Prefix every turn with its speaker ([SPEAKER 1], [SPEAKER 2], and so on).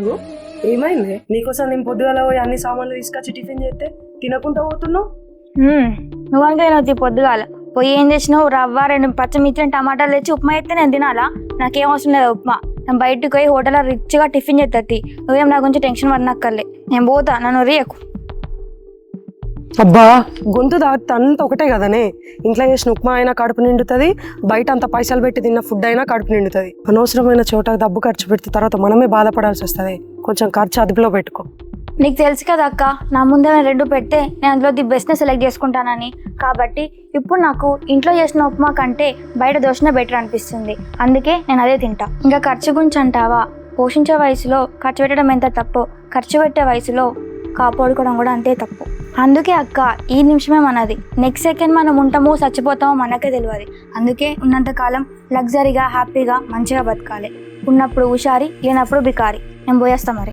[SPEAKER 1] ఆగు, ఏమైంది? నీకోసం నేను పొద్దుగాల పోయి అన్ని సామాన్లు తీసుకొచ్చి టిఫిన్ చేస్తే తినకుండా పోతున్నావు.
[SPEAKER 2] నువ్వు అనుకో పొద్దుగాల పోయి ఏం చేసినావు? రవ్వ 2 పచ్చిమిర్చి టమాటాలు తెచ్చి ఉప్మా అయితే నేను తినాలా? నాకేం అవసరం లేదు ఉప్మా. నేను బయటకు పోయి హోటల్లో రిచ్గా టిఫిన్ చేస్తుంది. నువ్వేం నా గురించి టెన్షన్ పడినక్కర్లే. నేను పోతా, నన్ను రియకు.
[SPEAKER 1] అబ్బా, గొంతు దాటి అంత ఒకటే కదనే. ఇంట్లో చేసిన ఉప్మా అయినా కడుపు నిండుతుంది, బయట అంత పైసలు పెట్టి తిన్న ఫుడ్ అయినా కడుపు నిండుతుంది. అనవసరమైన చోట డబ్బు ఖర్చు పెడితే తర్వాత మనమే బాధపడాల్సి వస్తుంది. కొంచెం ఖర్చు అదుపులో పెట్టుకో.
[SPEAKER 2] నీకు తెలుసు కదా అక్క, నా ముందే 2 పెడితే నేను అందులో ది బెస్ట్ని సెలెక్ట్ చేసుకుంటానని. కాబట్టి ఇప్పుడు నాకు ఇంట్లో చేసిన ఉప్మా కంటే బయట దోశనే బెటర్ అనిపిస్తుంది. అందుకే నేను అదే తింటా. ఇంకా ఖర్చు గురించి అంటావా? పోషించే వయసులో ఖర్చు పెట్టడం ఎంత తప్పో, ఖర్చు పెట్టే వయసులో కాపాడుకోవడం కూడా అంతే తప్పు. అందుకే అక్క, ఈ నిమిషమే మనది. నెక్స్ట్ సెకండ్ మనం ఉంటామో చచ్చిపోతామో మనకే తెలియదు. అందుకే ఉన్నంతకాలం లగ్జరీగా హ్యాపీగా మంచిగా బతకాలి. ఉన్నప్పుడు హుషారి, లేనప్పుడు బికారి. నేను పోయేస్తా మరి.